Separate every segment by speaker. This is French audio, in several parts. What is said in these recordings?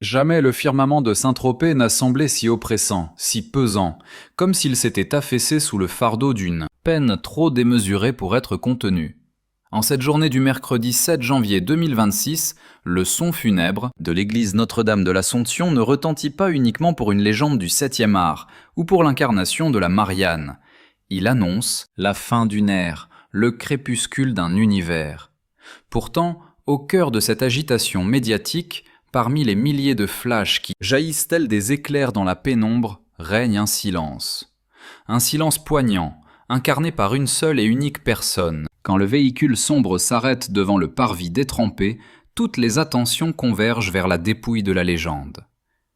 Speaker 1: Jamais le firmament de Saint-Tropez n'a semblé si oppressant, si pesant, comme s'il s'était affaissé sous le fardeau d'une peine trop démesurée pour être contenue. En cette journée du mercredi 7 janvier 2026, le son funèbre de l'église Notre-Dame de l'Assomption ne retentit pas uniquement pour une légende du 7e art ou pour l'incarnation de la Marianne. Il annonce la fin d'une ère, le crépuscule d'un univers. Pourtant, au cœur de cette agitation médiatique, parmi les milliers de flashs qui jaillissent tels des éclairs dans la pénombre, règne un silence. Un silence poignant, incarné par une seule et unique personne. Quand le véhicule sombre s'arrête devant le parvis détrempé, toutes les attentions convergent vers la dépouille de la légende.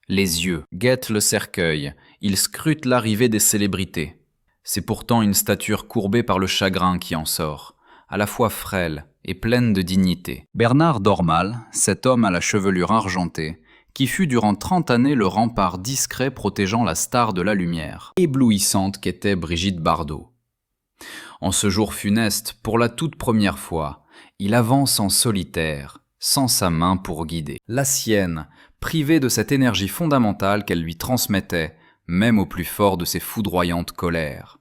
Speaker 1: Les yeux guettent le cercueil, ils scrutent l'arrivée des célébrités. C'est pourtant une stature courbée par le chagrin qui en sort, à la fois frêle et pleine de dignité. Bernard Dormal, cet homme à la chevelure argentée, qui fut durant 30 années le rempart discret protégeant la star de la lumière, éblouissante qu'était Brigitte Bardot. En ce jour funeste, pour la toute première fois, il avance en solitaire, sans sa main pour guider. La sienne, privée de cette énergie fondamentale qu'elle lui transmettait, même au plus fort de ses foudroyantes colères.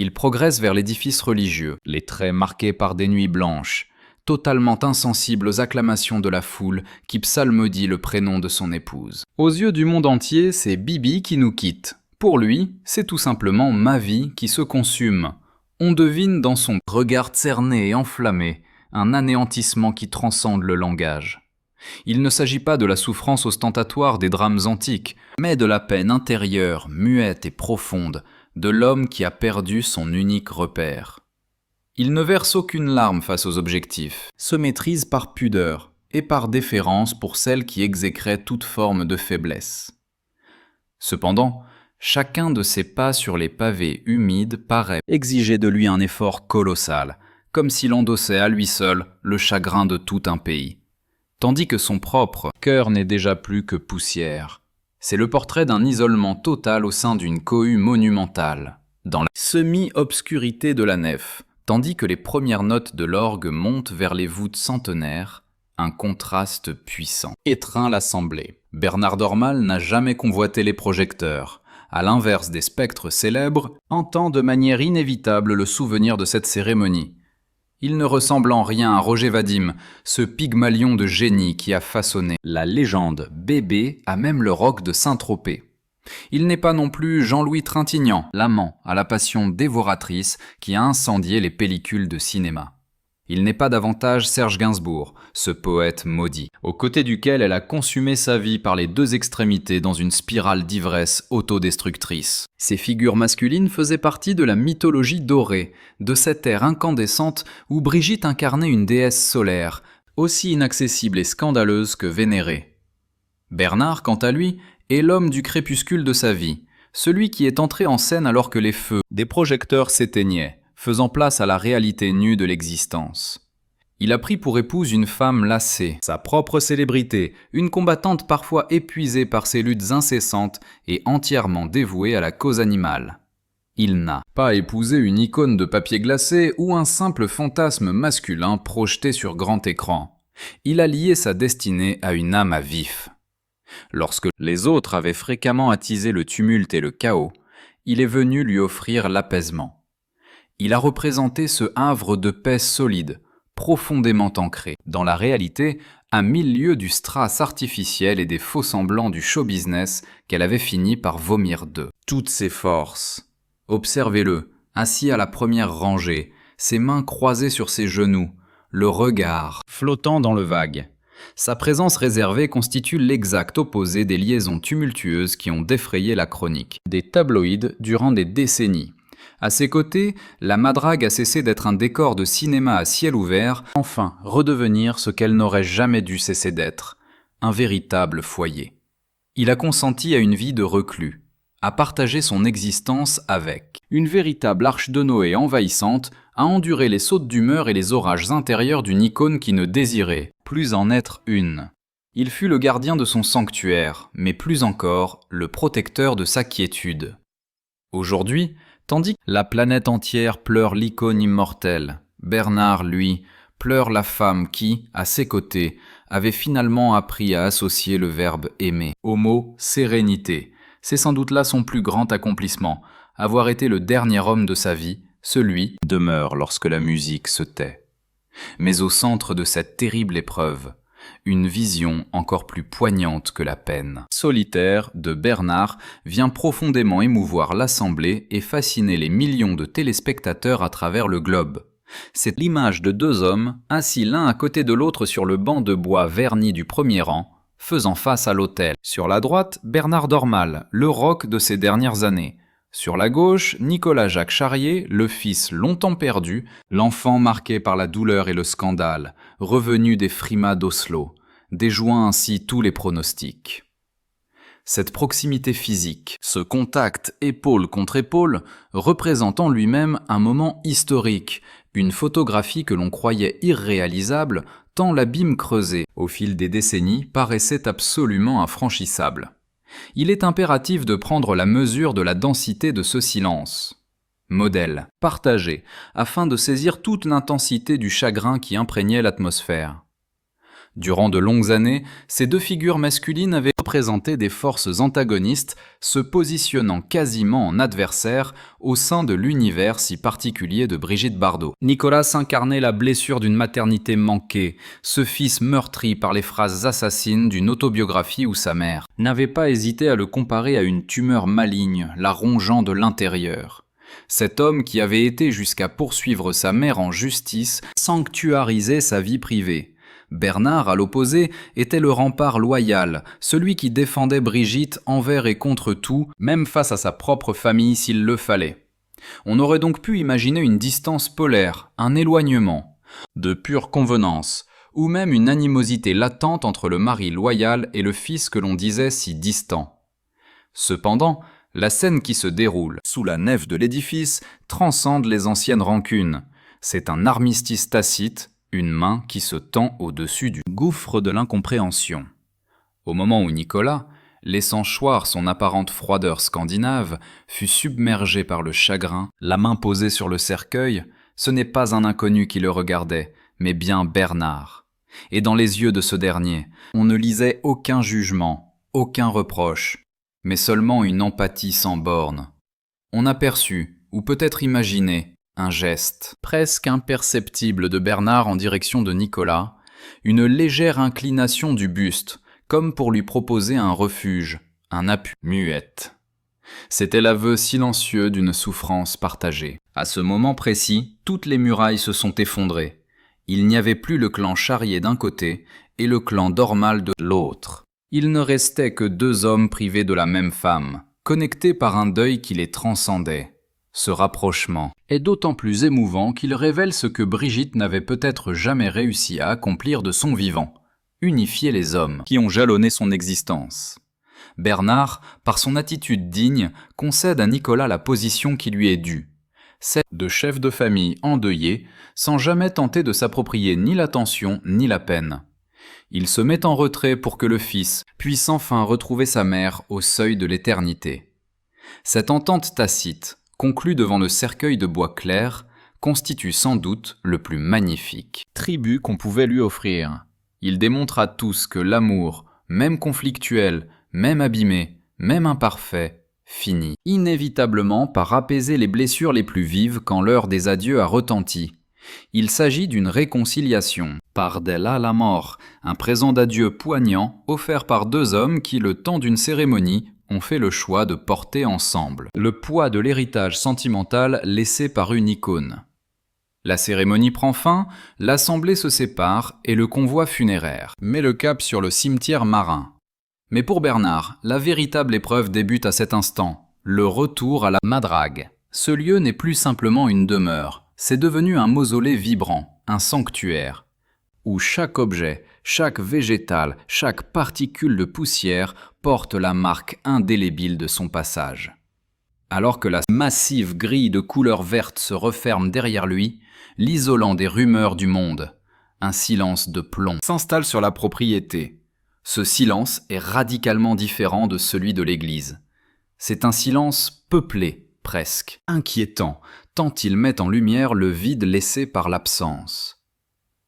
Speaker 1: Il progresse vers l'édifice religieux, les traits marqués par des nuits blanches, totalement insensible aux acclamations de la foule qui psalmodie le prénom de son épouse. Aux yeux du monde entier, c'est Bibi qui nous quitte. Pour lui, c'est tout simplement ma vie qui se consume. On devine dans son regard cerné et enflammé un anéantissement qui transcende le langage. Il ne s'agit pas de la souffrance ostentatoire des drames antiques, mais de la peine intérieure, muette et profonde, de l'homme qui a perdu son unique repère. Il ne verse aucune larme face aux objectifs, se maîtrise par pudeur et par déférence pour celle qui exécrait toute forme de faiblesse. Cependant, chacun de ses pas sur les pavés humides paraît exiger de lui un effort colossal, comme s'il endossait à lui seul le chagrin de tout un pays. Tandis que son propre cœur n'est déjà plus que poussière. C'est le portrait d'un isolement total au sein d'une cohue monumentale, dans la semi-obscurité de la nef, tandis que les premières notes de l'orgue montent vers les voûtes centenaires, un contraste puissant étreint l'assemblée. Bernard Dormal n'a jamais convoité les projecteurs. À l'inverse des spectres célèbres, entend de manière inévitable le souvenir de cette cérémonie. Il ne ressemble en rien à Roger Vadim, ce Pygmalion de génie qui a façonné la légende bébé à même le rock de Saint-Tropez. Il n'est pas non plus Jean-Louis Trintignant, l'amant à la passion dévoratrice qui a incendié les pellicules de cinéma. Il n'est pas davantage Serge Gainsbourg, ce poète maudit, aux côtés duquel elle a consumé sa vie par les deux extrémités dans une spirale d'ivresse autodestructrice. Ces figures masculines faisaient partie de la mythologie dorée, de cette ère incandescente où Brigitte incarnait une déesse solaire, aussi inaccessible et scandaleuse que vénérée. Bernard, quant à lui, est l'homme du crépuscule de sa vie, celui qui est entré en scène alors que les feux des projecteurs s'éteignaient, faisant place à la réalité nue de l'existence. Il a pris pour épouse une femme lassée, sa propre célébrité, une combattante parfois épuisée par ses luttes incessantes et entièrement dévouée à la cause animale. Il n'a pas épousé une icône de papier glacé ou un simple fantasme masculin projeté sur grand écran. Il a lié sa destinée à une âme à vif. Lorsque les autres avaient fréquemment attisé le tumulte et le chaos, il est venu lui offrir l'apaisement. Il a représenté ce havre de paix solide, profondément ancré dans la réalité, à 1000 lieues du strass artificiel et des faux-semblants du show-business qu'elle avait fini par vomir d'eux. Toutes ses forces. Observez-le, assis à la première rangée, ses mains croisées sur ses genoux, le regard flottant dans le vague. Sa présence réservée constitue l'exact opposé des liaisons tumultueuses qui ont défrayé la chronique des tabloïds durant des décennies. À ses côtés, la madrague a cessé d'être un décor de cinéma à ciel ouvert, enfin redevenir ce qu'elle n'aurait jamais dû cesser d'être, un véritable foyer. Il a consenti à une vie de reclus, à partager son existence avec une véritable arche de Noé envahissante, à endurer les sautes d'humeur et les orages intérieurs d'une icône qui ne désirait plus en être une. Il fut le gardien de son sanctuaire, mais plus encore, le protecteur de sa quiétude. Aujourd'hui, tandis que la planète entière pleure l'icône immortelle, Bernard, lui, pleure la femme qui, à ses côtés, avait finalement appris à associer le verbe aimer au mot sérénité. C'est sans doute là son plus grand accomplissement, avoir été le dernier homme de sa vie, celui demeure lorsque la musique se tait. Mais au centre de cette terrible épreuve, une vision encore plus poignante que la peine. Solitaire de Bernard vient profondément émouvoir l'Assemblée et fasciner les millions de téléspectateurs à travers le globe. C'est l'image de deux hommes, assis l'un à côté de l'autre sur le banc de bois verni du premier rang, faisant face à l'autel. Sur la droite, Bernard Dormal, le rock de ces dernières années. Sur la gauche, Nicolas-Jacques Charrier, le fils longtemps perdu, l'enfant marqué par la douleur et le scandale, revenu des frimas d'Oslo, déjouant ainsi tous les pronostics. Cette proximité physique, ce contact épaule contre épaule, représente en lui-même un moment historique, une photographie que l'on croyait irréalisable, tant l'abîme creusé, au fil des décennies, paraissait absolument infranchissable. Il est impératif de prendre la mesure de la densité de ce silence. Modèle, partagé, afin de saisir toute l'intensité du chagrin qui imprégnait l'atmosphère. Durant de longues années, ces deux figures masculines avaient représenté des forces antagonistes, se positionnant quasiment en adversaires au sein de l'univers si particulier de Brigitte Bardot. Nicolas incarnait la blessure d'une maternité manquée, ce fils meurtri par les phrases assassines d'une autobiographie où sa mère n'avait pas hésité à le comparer à une tumeur maligne, la rongeant de l'intérieur. Cet homme qui avait été jusqu'à poursuivre sa mère en justice sanctuarisait sa vie privée. Bernard, à l'opposé, était le rempart loyal, celui qui défendait Brigitte envers et contre tout, même face à sa propre famille s'il le fallait. On aurait donc pu imaginer une distance polaire, un éloignement, de pure convenance, ou même une animosité latente entre le mari loyal et le fils que l'on disait si distant. Cependant, la scène qui se déroule sous la nef de l'édifice transcende les anciennes rancunes. C'est un armistice tacite, une main qui se tend au-dessus du gouffre de l'incompréhension. Au moment où Nicolas, laissant choir son apparente froideur scandinave, fut submergé par le chagrin, la main posée sur le cercueil, ce n'est pas un inconnu qui le regardait, mais bien Bernard. Et dans les yeux de ce dernier, on ne lisait aucun jugement, aucun reproche, mais seulement une empathie sans bornes. On aperçut, ou peut-être imaginé, un geste, presque imperceptible de Bernard en direction de Nicolas, une légère inclination du buste, comme pour lui proposer un refuge, un appui muette. C'était l'aveu silencieux d'une souffrance partagée. À ce moment précis, toutes les murailles se sont effondrées. Il n'y avait plus le clan Charrier d'un côté et le clan Dormal de l'autre. Il ne restait que deux hommes privés de la même femme, connectés par un deuil qui les transcendait. Ce rapprochement est d'autant plus émouvant qu'il révèle ce que Brigitte n'avait peut-être jamais réussi à accomplir de son vivant, unifier les hommes qui ont jalonné son existence. Bernard, par son attitude digne, concède à Nicolas la position qui lui est due, celle de chef de famille endeuillé, sans jamais tenter de s'approprier ni l'attention ni la peine. Il se met en retrait pour que le fils puisse enfin retrouver sa mère au seuil de l'éternité. Cette entente tacite, conclue devant le cercueil de bois clair, constitue sans doute le plus magnifique tribut qu'on pouvait lui offrir. Il démontre à tous que l'amour, même conflictuel, même abîmé, même imparfait, finit inévitablement par apaiser les blessures les plus vives quand l'heure des adieux a retenti. Il s'agit d'une réconciliation, par Della la mort, un présent d'adieu poignant offert par deux hommes qui, le temps d'une cérémonie, ont fait le choix de porter ensemble le poids de l'héritage sentimental laissé par une icône. La cérémonie prend fin, l'assemblée se sépare et le convoi funéraire met le cap sur le cimetière marin. Mais pour Bernard, la véritable épreuve débute à cet instant, le retour à la Madrague. Ce lieu n'est plus simplement une demeure, c'est devenu un mausolée vibrant, un sanctuaire, où chaque objet, chaque végétal, chaque particule de poussière porte la marque indélébile de son passage. Alors que la massive grille de couleur verte se referme derrière lui, l'isolant des rumeurs du monde, un silence de plomb s'installe sur la propriété. Ce silence est radicalement différent de celui de l'église. C'est un silence peuplé, presque, inquiétant, tant il met en lumière le vide laissé par l'absence.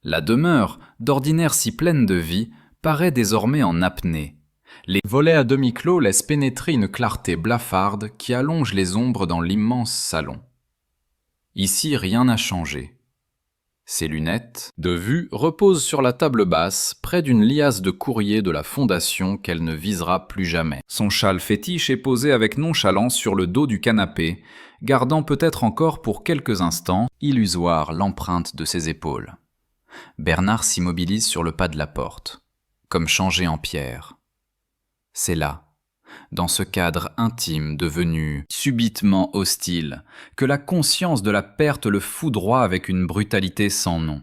Speaker 1: La demeure, d'ordinaire si pleine de vie, paraît désormais en apnée. Les volets à demi-clos laissent pénétrer une clarté blafarde qui allonge les ombres dans l'immense salon. Ici, rien n'a changé. Ses lunettes de vue reposent sur la table basse, près d'une liasse de courrier de la fondation qu'elle ne visera plus jamais. Son châle fétiche est posé avec nonchalance sur le dos du canapé, gardant peut-être encore pour quelques instants illusoire l'empreinte de ses épaules. Bernard s'immobilise sur le pas de la porte, comme changé en pierre. C'est là, dans ce cadre intime devenu subitement hostile, que la conscience de la perte le foudroie avec une brutalité sans nom.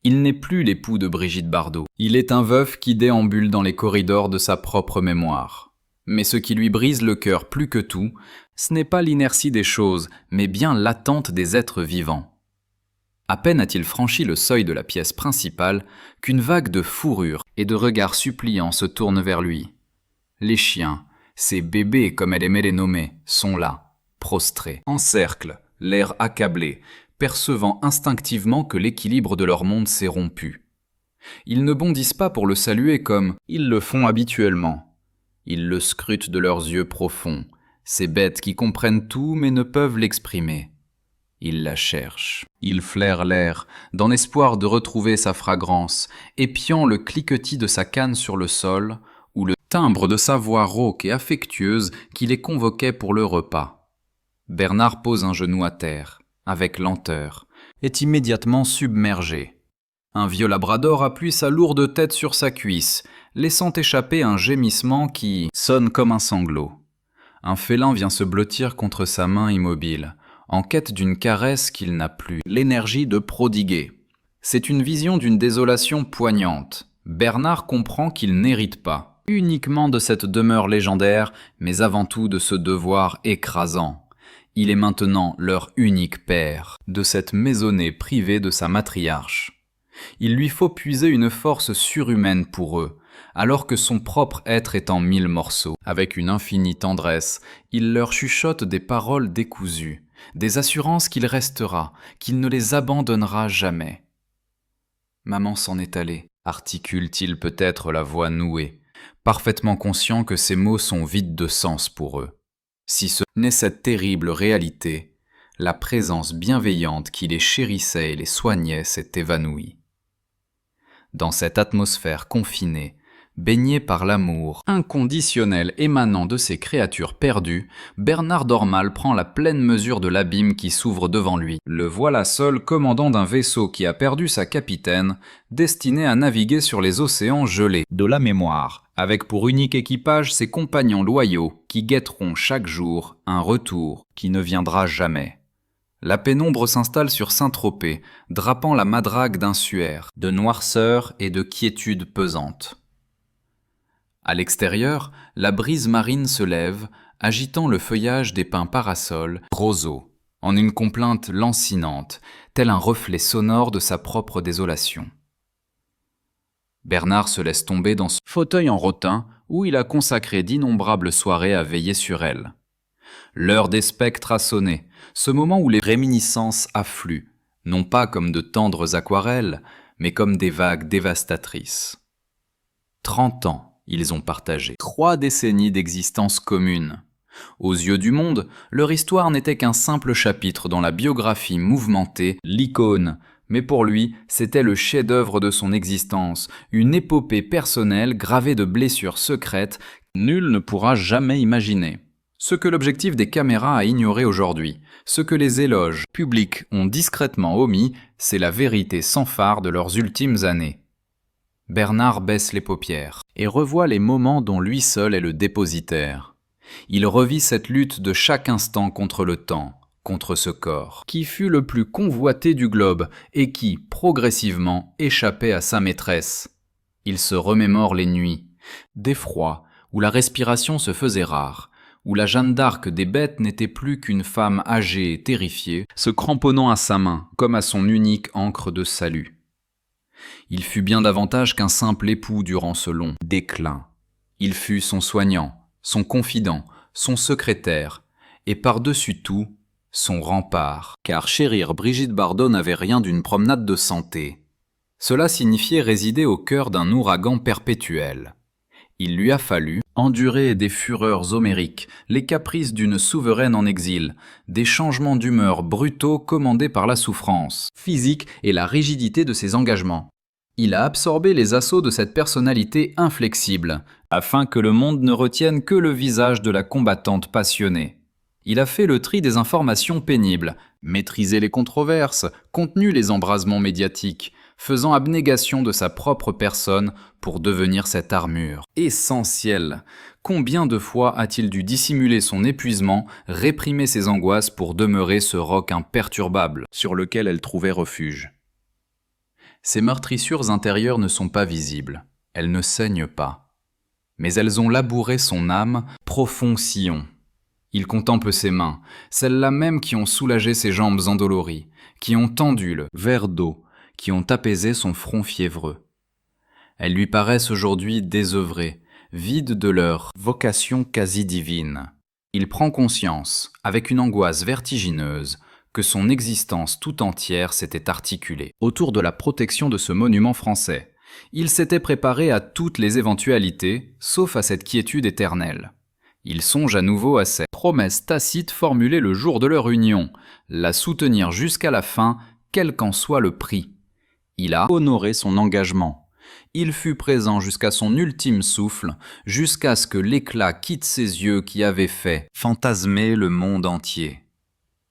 Speaker 1: Il n'est plus l'époux de Brigitte Bardot. Il est un veuf qui déambule dans les corridors de sa propre mémoire. Mais ce qui lui brise le cœur plus que tout, ce n'est pas l'inertie des choses, mais bien l'attente des êtres vivants. À peine a-t-il franchi le seuil de la pièce principale qu'une vague de fourrure et de regards suppliants se tourne vers lui. Les chiens, ces bébés comme elle aimait les nommer, sont là, prostrés, en cercle, l'air accablé, percevant instinctivement que l'équilibre de leur monde s'est rompu. Ils ne bondissent pas pour le saluer comme ils le font habituellement. Ils le scrutent de leurs yeux profonds, ces bêtes qui comprennent tout mais ne peuvent l'exprimer. Ils la cherchent. Ils flairent l'air, dans l'espoir de retrouver sa fragrance, épiant le cliquetis de sa canne sur le sol, ou le timbre de sa voix rauque et affectueuse qui les convoquait pour le repas. Bernard pose un genou à terre, avec lenteur, est immédiatement submergé. Un vieux labrador appuie sa lourde tête sur sa cuisse, laissant échapper un gémissement qui sonne comme un sanglot. Un félin vient se blottir contre sa main immobile, en quête d'une caresse qu'il n'a plus l'énergie de prodiguer. C'est une vision d'une désolation poignante. Bernard comprend qu'il n'hérite pas uniquement de cette demeure légendaire, mais avant tout de ce devoir écrasant. Il est maintenant leur unique père, de cette maisonnée privée de sa matriarche. Il lui faut puiser une force surhumaine pour eux, alors que son propre être est en 1000 morceaux. Avec une infinie tendresse, il leur chuchote des paroles décousues, des assurances qu'il restera, qu'il ne les abandonnera jamais. « Maman s'en est allée », articule-t-il peut-être la voix nouée, parfaitement conscient que ces mots sont vides de sens pour eux. Si ce n'est cette terrible réalité, la présence bienveillante qui les chérissait et les soignait s'est évanouie. Dans cette atmosphère confinée, baigné par l'amour inconditionnel émanant de ces créatures perdues, Bernard Dormal prend la pleine mesure de l'abîme qui s'ouvre devant lui. Le voilà seul commandant d'un vaisseau qui a perdu sa capitaine, destiné à naviguer sur les océans gelés de la mémoire, avec pour unique équipage ses compagnons loyaux qui guetteront chaque jour un retour qui ne viendra jamais. La pénombre s'installe sur Saint-Tropez, drapant la madrague d'un suaire, de noirceur et de quiétude pesante. À l'extérieur, la brise marine se lève, agitant le feuillage des pins parasols, roseaux, en une complainte lancinante, tel un reflet sonore de sa propre désolation. Bernard se laisse tomber dans son fauteuil en rotin où il a consacré d'innombrables soirées à veiller sur elle. L'heure des spectres a sonné, ce moment où les réminiscences affluent, non pas comme de tendres aquarelles, mais comme des vagues dévastatrices. 30 ans. Ils ont partagé 3 décennies d'existence commune. Aux yeux du monde, leur histoire n'était qu'un simple chapitre dans la biographie mouvementée, l'icône, mais pour lui, c'était le chef-d'œuvre de son existence, une épopée personnelle gravée de blessures secrètes que nul ne pourra jamais imaginer. Ce que l'objectif des caméras a ignoré aujourd'hui, ce que les éloges publics ont discrètement omis, c'est la vérité sans phare de leurs ultimes années. Bernard baisse les paupières et revoit les moments dont lui seul est le dépositaire. Il revit cette lutte de chaque instant contre le temps, contre ce corps, qui fut le plus convoité du globe et qui, progressivement, échappait à sa maîtresse. Il se remémore les nuits, d'effroi, où la respiration se faisait rare, où la Jeanne d'Arc des bêtes n'était plus qu'une femme âgée et terrifiée, se cramponnant à sa main, comme à son unique ancre de salut. Il fut bien davantage qu'un simple époux durant ce long déclin. Il fut son soignant, son confident, son secrétaire, et par-dessus tout, son rempart. Car chérir Brigitte Bardot n'avait rien d'une promenade de santé. Cela signifiait résider au cœur d'un ouragan perpétuel. Il lui a fallu endurer des fureurs homériques, les caprices d'une souveraine en exil, des changements d'humeur brutaux commandés par la souffrance physique et la rigidité de ses engagements. Il a absorbé les assauts de cette personnalité inflexible, afin que le monde ne retienne que le visage de la combattante passionnée. Il a fait le tri des informations pénibles, maîtrisé les controverses, contenu les embrasements médiatiques, faisant abnégation de sa propre personne pour devenir cette armure essentielle. Combien de fois a-t-il dû dissimuler son épuisement, réprimer ses angoisses pour demeurer ce roc imperturbable sur lequel elle trouvait refuge? Ses meurtrissures intérieures ne sont pas visibles, elles ne saignent pas. Mais elles ont labouré son âme, profond sillon. Il contemple ses mains, celles-là même qui ont soulagé ses jambes endolories, qui ont tendu le verre d'eau, qui ont apaisé son front fiévreux. Elles lui paraissent aujourd'hui désœuvrées, vides de leur vocation quasi divine. Il prend conscience, avec une angoisse vertigineuse, que son existence tout entière s'était articulée autour de la protection de ce monument français. Il s'était préparé à toutes les éventualités, sauf à cette quiétude éternelle. Il songe à nouveau à cette promesse tacite formulée le jour de leur union, la soutenir jusqu'à la fin, quel qu'en soit le prix. Il a honoré son engagement. Il fut présent jusqu'à son ultime souffle, jusqu'à ce que l'éclat quitte ses yeux qui avaient fait fantasmer le monde entier.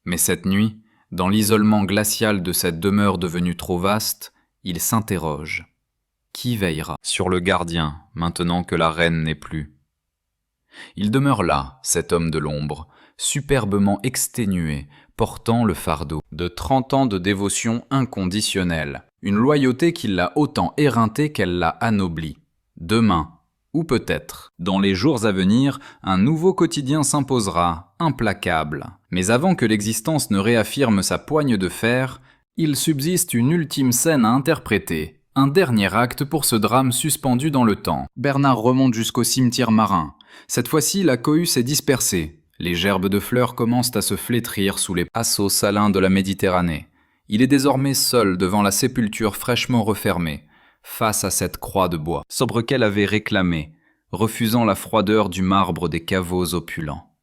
Speaker 1: Mais cette nuit, dans l'isolement glacial de cette demeure devenue trop vaste, il s'interroge. Qui veillera sur le gardien, maintenant que la reine n'est plus? Il demeure là, cet homme de l'ombre, superbement exténué, portant le fardeau de 30 ans de dévotion inconditionnelle, une loyauté qui l'a autant éreinté qu'elle l'a anobli. Demain, ou peut-être, dans les jours à venir, un nouveau quotidien s'imposera, implacable. Mais avant que l'existence ne réaffirme sa poigne de fer, il subsiste une ultime scène à interpréter, un dernier acte pour ce drame suspendu dans le temps. Bernard remonte jusqu'au cimetière marin. Cette fois-ci, la cohue s'est dispersée. Les gerbes de fleurs commencent à se flétrir sous les assauts salins de la Méditerranée. Il est désormais seul devant la sépulture fraîchement refermée, face à cette croix de bois, sobre qu'elle avait réclamée, refusant la froideur du marbre des caveaux opulents.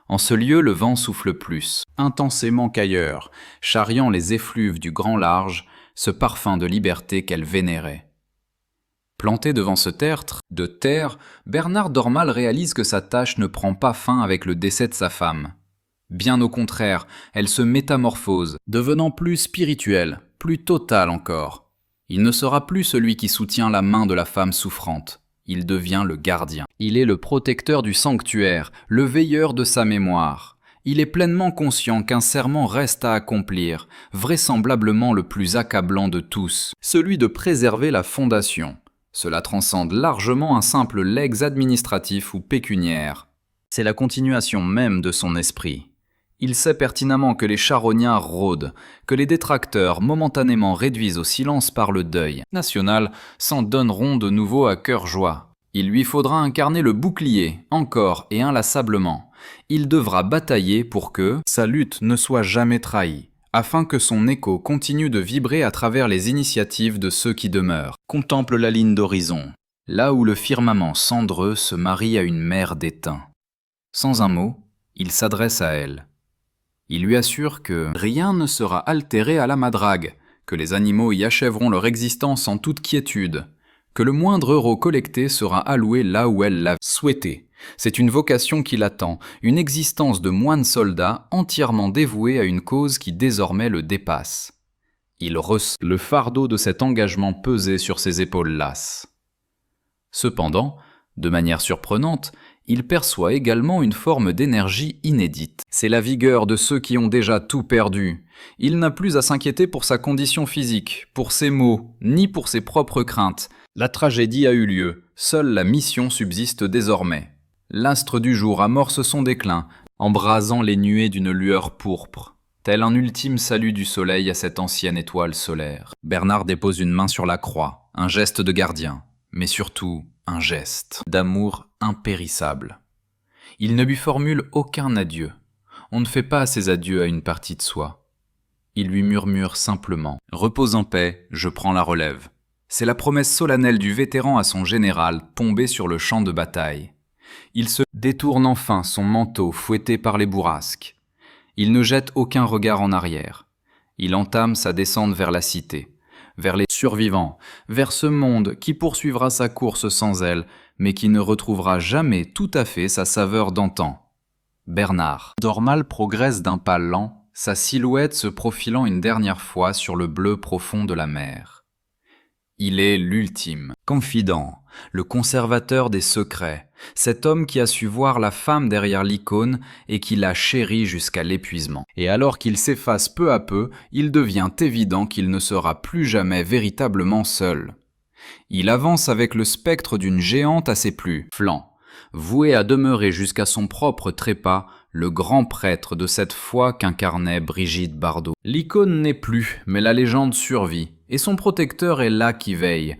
Speaker 1: En ce lieu, le vent souffle plus, intensément qu'ailleurs, charriant les effluves du grand large, ce parfum de liberté qu'elle vénérait. Planté devant ce tertre de terre, Bernard Dormal réalise que sa tâche ne prend pas fin avec le décès de sa femme. Bien au contraire, elle se métamorphose, devenant plus spirituelle, plus totale encore. Il ne sera plus celui qui soutient la main de la femme souffrante. Il devient le gardien. Il est le protecteur du sanctuaire, le veilleur de sa mémoire. Il est pleinement conscient qu'un serment reste à accomplir, vraisemblablement le plus accablant de tous, celui de préserver la fondation. Cela transcende largement un simple legs administratif ou pécuniaire. C'est la continuation même de son esprit. Il sait pertinemment que les charognards rôdent, que les détracteurs, momentanément réduits au silence par le deuil national, s'en donneront de nouveau à cœur joie. Il lui faudra incarner le bouclier, encore et inlassablement. Il devra batailler pour que sa lutte ne soit jamais trahie, afin que son écho continue de vibrer à travers les initiatives de ceux qui demeurent. Contemple la ligne d'horizon, là où le firmament cendreux se marie à une mer d'étain. Sans un mot, il s'adresse à elle. Il lui assure que rien ne sera altéré à la Madrague, que les animaux y achèveront leur existence en toute quiétude, que le moindre euro collecté sera alloué là où elle l'a souhaité. C'est une vocation qui l'attend, une existence de moine soldat entièrement dévoué à une cause qui désormais le dépasse. Il ressent le fardeau de cet engagement pesé sur ses épaules lasses. Cependant, de manière surprenante, il perçoit également une forme d'énergie inédite. C'est la vigueur de ceux qui ont déjà tout perdu. Il n'a plus à s'inquiéter pour sa condition physique, pour ses maux, ni pour ses propres craintes. La tragédie a eu lieu, seule la mission subsiste désormais. L'astre du jour amorce son déclin, embrasant les nuées d'une lueur pourpre, tel un ultime salut du soleil à cette ancienne étoile solaire. Bernard dépose une main sur la croix, un geste de gardien, mais surtout un geste d'amour impérissable. Il ne lui formule aucun adieu. On ne fait pas ses adieux à une partie de soi. Il lui murmure simplement « Repose en paix, je prends la relève ». C'est la promesse solennelle du vétéran à son général tombé sur le champ de bataille. Il se détourne enfin son manteau fouetté par les bourrasques. Il ne jette aucun regard en arrière. Il entame sa descente vers la cité, vers les survivants, vers ce monde qui poursuivra sa course sans elle, mais qui ne retrouvera jamais tout à fait sa saveur d'antan. Bernard Dormal progresse d'un pas lent, sa silhouette se profilant une dernière fois sur le bleu profond de la mer. Il est l'ultime confident, le conservateur des secrets, cet homme qui a su voir la femme derrière l'icône et qui l'a chérie jusqu'à l'épuisement. Et alors qu'il s'efface peu à peu, il devient évident qu'il ne sera plus jamais véritablement seul. Il avance avec le spectre d'une géante à ses plus flancs, voué à demeurer jusqu'à son propre trépas, le grand prêtre de cette foi qu'incarnait Brigitte Bardot. L'icône n'est plus, mais la légende survit, et son protecteur est là qui veille,